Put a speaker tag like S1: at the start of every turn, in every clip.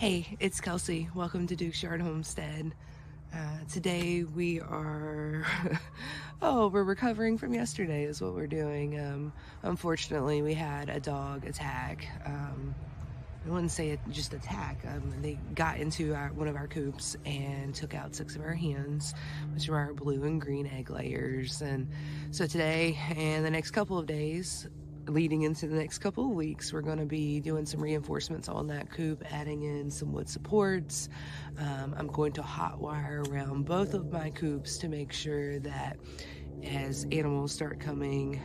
S1: Hey, it's Kelsey. Welcome to Duke's Yard Homestead. Today we are, we're recovering from yesterday is what we're doing. Unfortunately, we had a dog attack. I wouldn't say it just attack. They got into one of our coops and took out 6 of our hens, which are our blue and green egg layers. And so today and the next couple of days, leading into the next couple of weeks, we're going to be doing some reinforcements on that coop, adding in some wood supports. I'm going to hot wire around both of my coops to make sure that as animals start coming,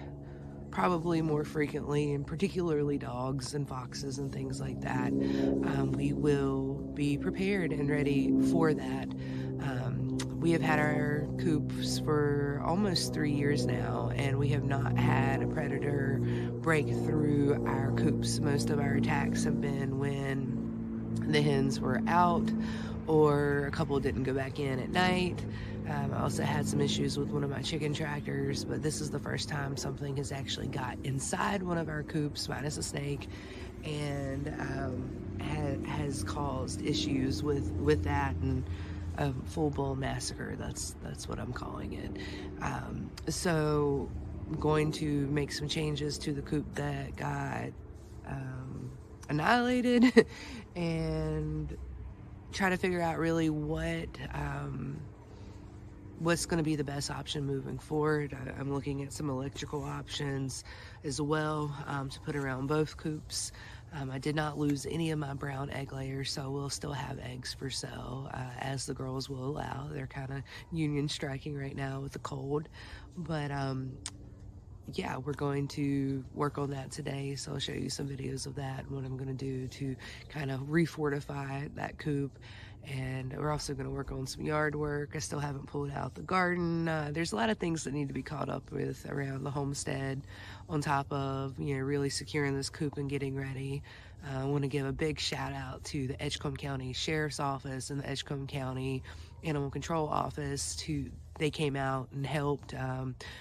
S1: probably more frequently, and particularly dogs and foxes and things like that, we will be prepared and ready for that. We have had our coops for almost 3 years now, and we have not had a predator break through our coops. Most of our attacks have been when the hens were out or a couple didn't go back in at night. I also had some issues with one of my chicken tractors, but this is the first time something has actually got inside one of our coops, minus a snake, and has caused issues with that, and a full-blown massacre. That's what I'm calling it. So I'm going to make some changes to the coop that got annihilated and try to figure out really what's going to be the best option moving forward. I'm looking at some electrical options as well to put around both coops. I did not lose any of my brown egg layers, so we'll still have eggs for sale as the girls will allow. They're kind of union striking right now with the cold, but yeah, we're going to work on that today, so I'll show you some videos of that and what I'm going to do to kind of refortify that coop. And we're also going to work on some yard work. I still haven't pulled out the garden. There's a lot of things that need to be caught up with around the homestead, on top of, really securing this coop and getting ready. I want to give a big shout out to the Edgecombe County Sheriff's Office and the Edgecombe County Animal Control Office. They came out and helped,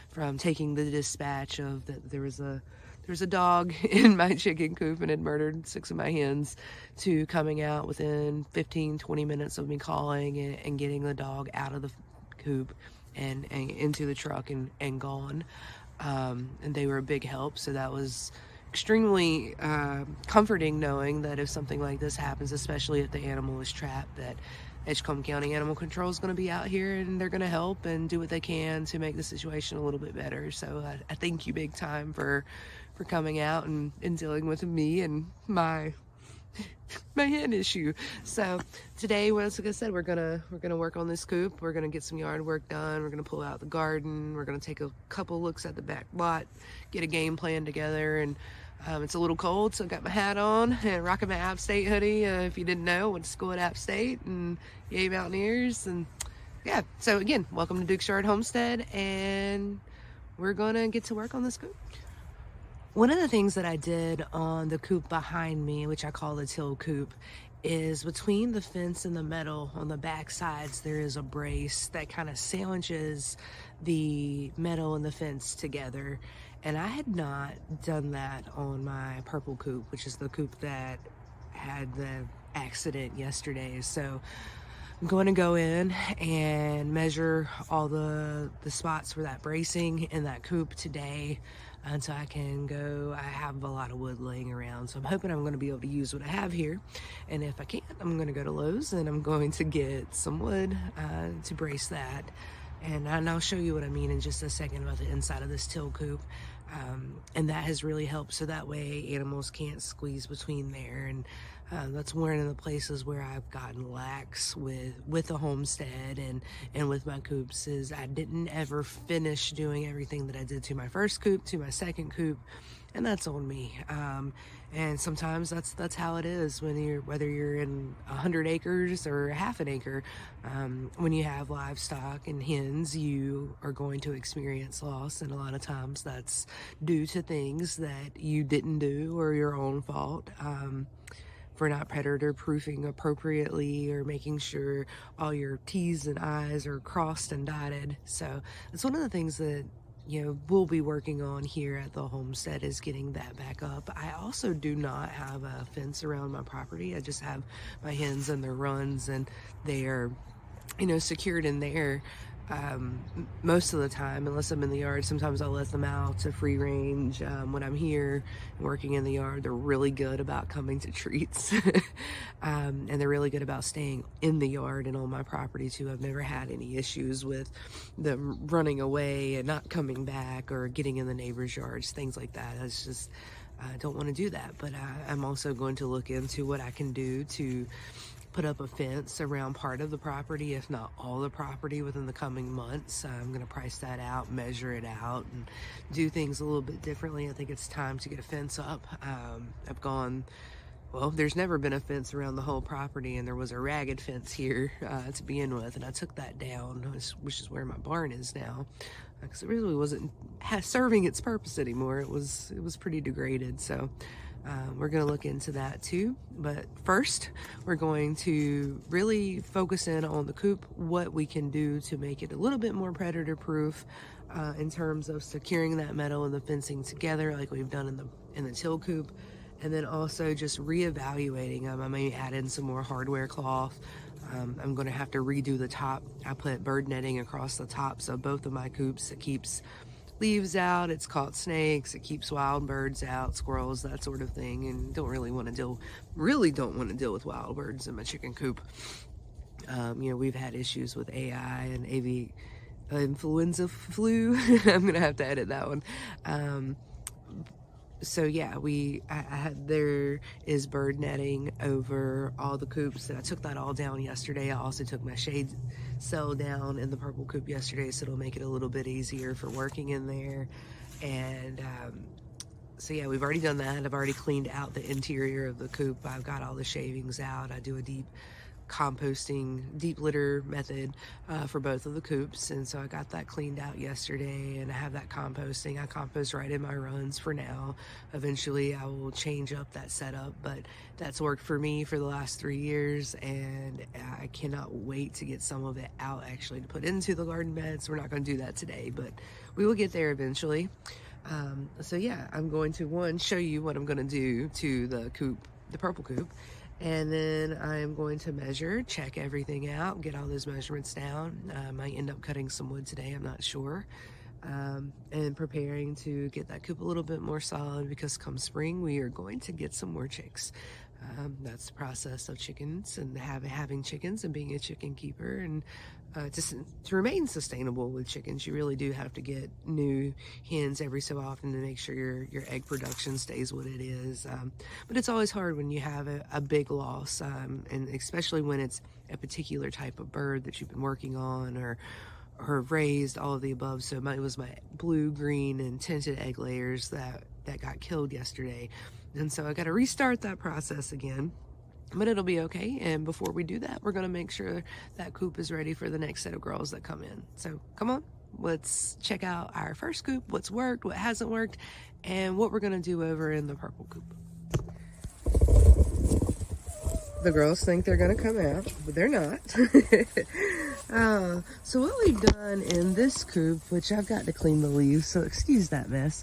S1: from taking the dispatch of that there was a dog in my chicken coop and had murdered 6 of my hens, to coming out within 15-20 minutes of me calling and getting the dog out of the coop and into the truck and gone. And they were a big help, so that was extremely comforting, knowing that if something like this happens, especially if the animal is trapped, that Edgecombe County Animal Control is going to be out here and they're going to help and do what they can to make the situation a little bit better. So I thank you big time for coming out and dealing with me and my hen issue. So today, like I said, we're gonna work on this coop. We're gonna get some yard work done. We're gonna pull out the garden. We're gonna take a couple looks at the back lot, get a game plan together. And it's a little cold, so I got my hat on and rocking my App State hoodie. If you didn't know, I went to school at App State, and yay Mountaineers. And yeah, so again, welcome to Duke's Yard Homestead, and we're gonna get to work on this coop. One of the things that I did on the coop behind me, which I call the till coop, is between the fence and the metal on the back sides, there is a brace that kind of sandwiches the metal and the fence together. And I had not done that on my purple coop, which is the coop that had the accident yesterday. So I'm going to go in and measure all the spots for that bracing in that coop today, until I can go. I have a lot of wood laying around, so I'm hoping I'm going to be able to use what I have here. And if I can't, I'm going to go to Lowe's and I'm going to get some wood to brace that. And I'll show you what I mean in just a second about the inside of this till coop. And that has really helped, so that way animals can't squeeze between there. And that's one of the places where I've gotten lax with the homestead and with my coops, is I didn't ever finish doing everything that I did to my first coop, to my second coop, and that's on me. And sometimes that's how it is whether you're in 100 acres or half an acre. When you have livestock and hens, you are going to experience loss, and a lot of times that's due to things that you didn't do or your own fault. For not predator proofing appropriately, or making sure all your T's and I's are crossed and dotted. So that's one of the things that we'll be working on here at the homestead is getting that back up. I also do not have a fence around my property. I just have my hens and their runs, and they are, secured in there. Most of the time, unless I'm in the yard. Sometimes I'll let them out to free range. When I'm here working in the yard, they're really good about coming to treats. And they're really good about staying in the yard and on my property too. I've never had any issues with them running away and not coming back or getting in the neighbor's yards, things like that. It's just, I don't want to do that. But I'm also going to look into what I can do to put up a fence around part of the property, if not all the property, within the coming months. I'm going to price that out, measure it out, and do things a little bit differently. I think it's time to get a fence up. There's never been a fence around the whole property, and there was a ragged fence here to begin with, and I took that down, which is where my barn is now, because it really wasn't serving its purpose anymore. It was pretty degraded, so we're going to look into that too. But first, we're going to really focus in on the coop, what we can do to make it a little bit more predator proof in terms of securing that metal and the fencing together like we've done in the till coop. And then also just reevaluating them. I may add in some more hardware cloth. I'm going to have to redo the top. I put bird netting across the tops of both of my coops. It keeps leaves out, it's caught snakes, it keeps wild birds out, squirrels, that sort of thing, and don't want to deal with wild birds in my chicken coop. We've had issues with AI and influenza flu. I'm gonna have to edit that one. So yeah, there is bird netting over all the coops, and I took that all down yesterday. I also took my shade cell down in the purple coop yesterday, so it'll make it a little bit easier for working in there. And so yeah, we've already done that. I've already cleaned out the interior of the coop. I've got all the shavings out. I do a deep litter method for both of the coops, and so I got that cleaned out yesterday, and I have that composting. I compost right in my runs for now. Eventually I will change up that setup, but that's worked for me for the last 3 years, and I cannot wait to get some of it out actually to put into the garden beds. We're not going to do that today, but we will get there eventually. So yeah, I'm going to show you what I'm going to do to the coop, the purple coop. And then I'm going to check everything out, get all those measurements down. I might end up cutting some wood today, I'm not sure. And preparing to get that coop a little bit more solid, because come spring we are going to get some more chicks. That's the process of chickens and having chickens and being a chicken keeper. And just to remain sustainable with chickens, you really do have to get new hens every so often to make sure your egg production stays what it is. But it's always hard when you have a big loss, and especially when it's a particular type of bird that you've been working on or raised, all of the above. So it was my blue, green, and tinted egg layers that got killed yesterday. And so I got to restart that process again, but it'll be okay. And before we do that, we're going to make sure that coop is ready for the next set of girls that come in. So come on, let's check out our first coop, what's worked, what hasn't worked, and what we're going to do over in the purple coop. The girls think they're going to come out, but they're not. So what we've done in this coop, which I've got to clean the leaves, so excuse that mess,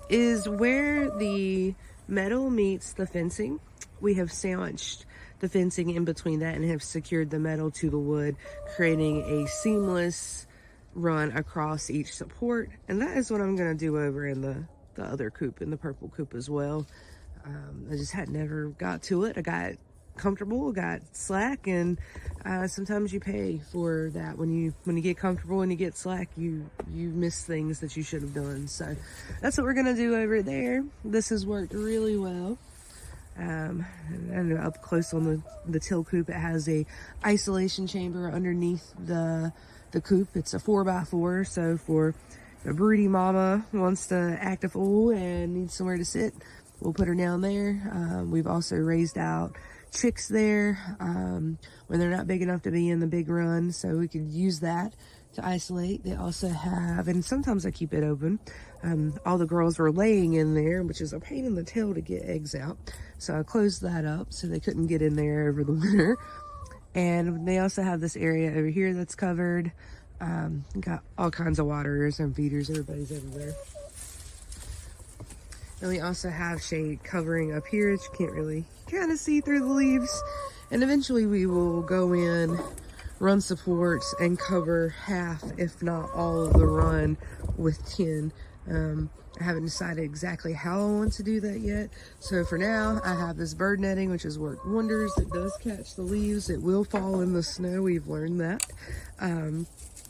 S1: is where the metal meets the fencing, we have sandwiched the fencing in between that and have secured the metal to the wood, creating a seamless run across each support. And that is what I'm going to do over in the other coop, in the purple coop as well. I just had never got to it. I got comfortable, got slack, and sometimes you pay for that. When you get comfortable and you get slack, you miss things that you should have done. So that's what we're gonna do over there. This has worked really well. And up close on the till coop, it has a isolation chamber underneath the coop. It's a 4x4, so for a broody mama wants to act a fool and needs somewhere to sit, we'll put her down there. We've also raised out chicks there when they're not big enough to be in the big run, so we could use that to isolate. They also have, and sometimes I keep it open, all the girls were laying in there, which is a pain in the tail to get eggs out, so I closed that up so they couldn't get in there over the winter. And they also have this area over here that's covered. Got all kinds of waterers and feeders. Everybody's everywhere. And we also have shade covering up here that you can't really kind of see through the leaves. And eventually we will go in, run supports, and cover half, if not all of the run with tin. I haven't decided exactly how I want to do that yet. So for now, I have this bird netting, which has worked wonders. It does catch the leaves. It will fall in the snow. We've learned that.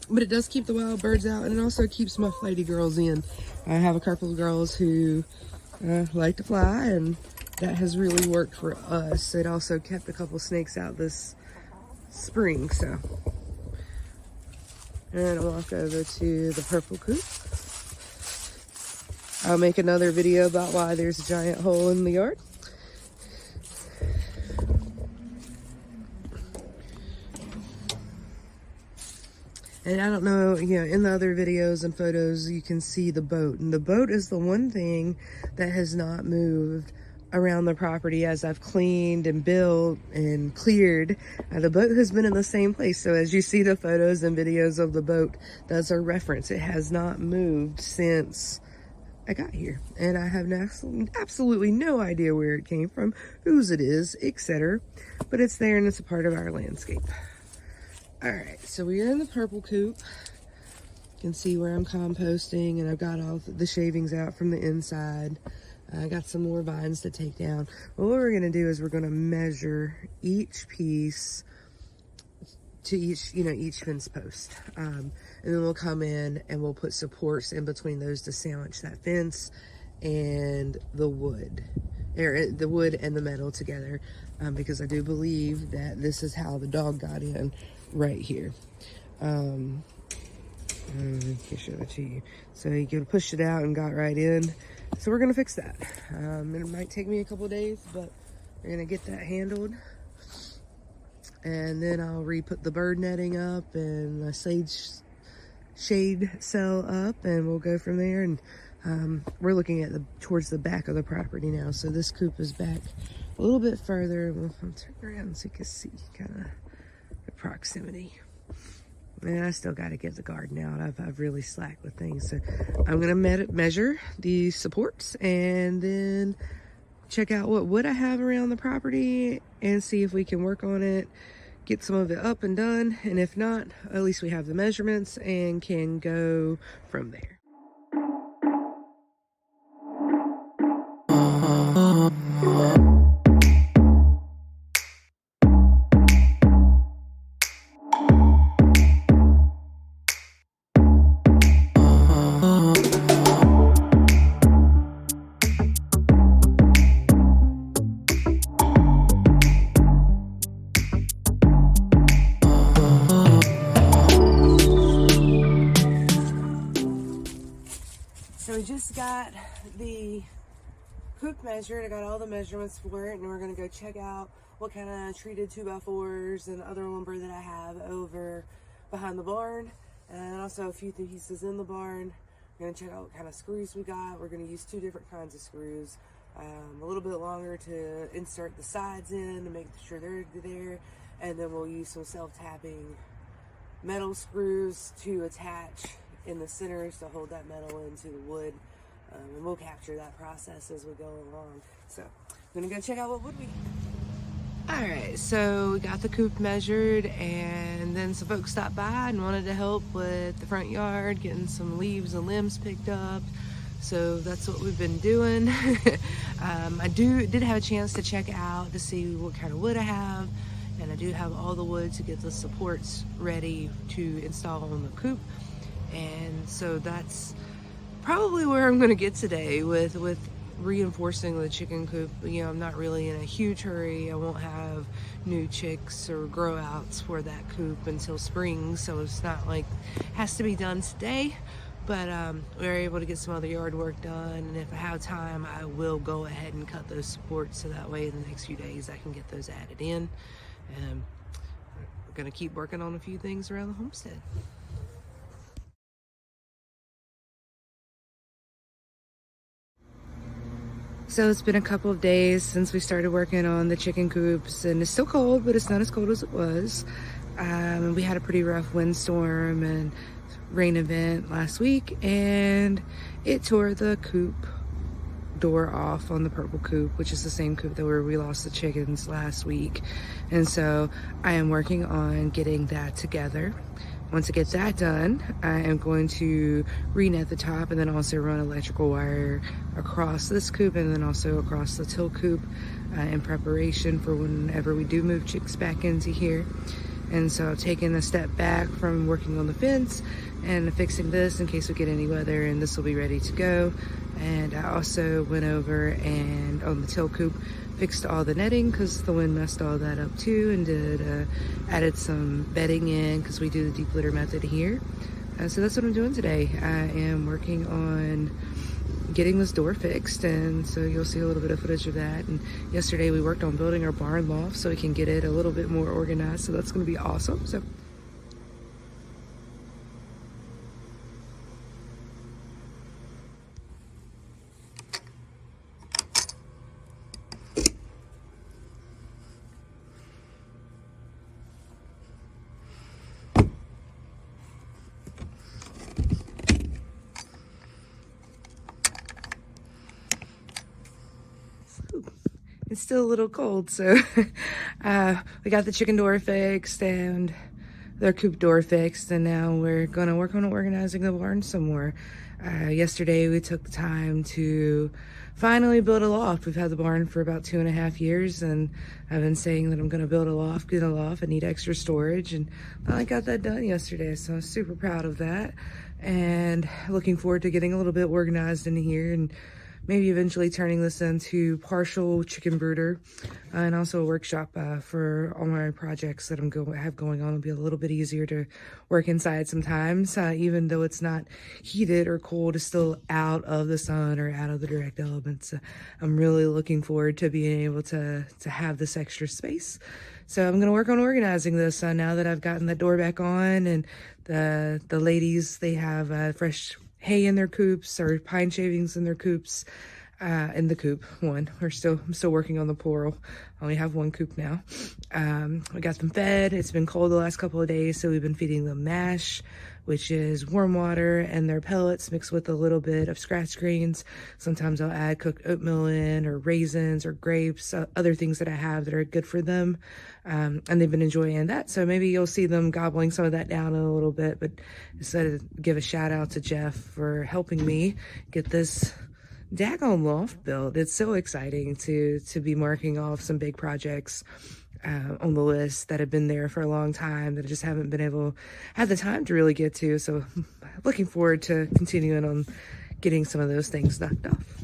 S1: But it does keep the wild birds out, and it also keeps my flighty girls in. I have a couple of girls who like to fly, and that has really worked for us. It also kept a couple snakes out this spring, so. And I'll walk over to the purple coop. I'll make another video about why there's a giant hole in the yard. And I don't know, you know, in the other videos and photos, you can see the boat. And the boat is the one thing that has not moved around the property as I've cleaned and built and cleared. The boat has been in the same place. So as you see the photos and videos of the boat, that's a reference. It has not moved since I got here. And I have absolutely no idea where it came from, whose it is, etc. But it's there and it's a part of our landscape. All right, so we are in the purple coop. You can see where I'm composting, and I've got all the shavings out from the inside. I got some more vines to take down. Well, what we're gonna do is we're gonna measure each piece to each fence post. And then we'll come in and we'll put supports in between those to sandwich that fence and the wood. Or the wood and the metal together, because I do believe that this is how the dog got in right here. I can show it to you. So you can push it out and got right in. So we're gonna fix that. It might take me a couple days, but we're gonna get that handled. And then I'll re-put the bird netting up and the shade cell up, and we'll go from there. And we're looking at towards the back of the property now. So this coop is back a little bit further. We'll turn around so you can see kind of the proximity. And I still got to get the garden out. I've really slacked with things. So I'm going to measure the supports and then check out what wood I have around the property and see if we can work on it, get some of it up and done. And if not, at least we have the measurements and can go from there. So we just got the coop measured. I got all the measurements for it, and we're gonna go check out what kind of treated 2x4s and other lumber that I have over behind the barn, and also a few pieces in the barn. We're gonna check out what kind of screws we got. We're gonna use 2 different kinds of screws. A little bit longer to insert the sides in to make sure they're there, and then we'll use some self-tapping metal screws to attach in the centers to hold that metal into the wood, and we'll capture that process as we go along. So I'm gonna go check out what wood we need. All right, so we got the coop measured, and then some folks stopped by and wanted to help with the front yard, getting some leaves and limbs picked up. So that's what we've been doing. I did have a chance to check out to see what kind of wood I have, and I do have all the wood to get the supports ready to install on the coop. And so that's probably where I'm gonna get today with reinforcing the chicken coop. You know, I'm not really in a huge hurry. I won't have new chicks or grow outs for that coop until spring, so it's not like it has to be done today. But we were able to get some other yard work done, and if I have time, I will go ahead and cut those supports so that way in the next few days I can get those added in. And we're gonna keep working on a few things around the homestead. So it's been a couple of days since we started working on the chicken coops, and it's still cold, but it's not as cold as it was. We had a pretty rough windstorm and rain event last week, and it tore the coop door off on the purple coop, which is the same coop that where we lost the chickens last week. And so I am working on getting that together. Once I get that done, I am going to re-net the top and then also run electrical wire across this coop and then also across the till coop in preparation for whenever we do move chicks back into here. And so I've taken a step back from working on the fence and fixing this in case we get any weather, and this will be ready to go. And I also went over and on the till coop fixed all the netting because the wind messed all that up too, and added some bedding in because we do the deep litter method here. So that's what I'm doing today. I am working on getting this door fixed, and so you'll see a little bit of footage of that. And yesterday we worked on building our barn loft so we can get it a little bit more organized, so that's going to be awesome. So it's still a little cold, so we got the chicken door fixed and their coop door fixed, and now we're gonna work on organizing the barn some more. Yesterday we took the time to finally build a loft. We've had the barn for about 2.5 years, and I've been saying that I'm gonna build a loft, get a loft. I need extra storage, and finally got that done yesterday, so I'm super proud of that and looking forward to getting a little bit organized in here and maybe eventually turning this into partial chicken brooder and also a workshop for all my projects that have going on. It'll be a little bit easier to work inside sometimes, even though it's not heated or cold, it's still out of the sun or out of the direct elements. I'm really looking forward to being able to have this extra space. So I'm gonna work on organizing this now that I've gotten the door back on, and the ladies, they have fresh hay in their coops or pine shavings in their coops. In the coop one, I'm still working on the plural. I only have one coop now. We got them fed. It's been cold the last couple of days, so we've been feeding them mash, which is warm water and their pellets mixed with a little bit of scratch greens. Sometimes I'll add cooked oatmeal in, or raisins or grapes, other things that I have that are good for them. And they've been enjoying that. So maybe you'll see them gobbling some of that down a little bit, but instead give a shout out to Jeff for helping me get this daggone loft built. It's so exciting to be marking off some big projects on the list that have been there for a long time that I just haven't been had the time to really get to. So looking forward to continuing on getting some of those things knocked off.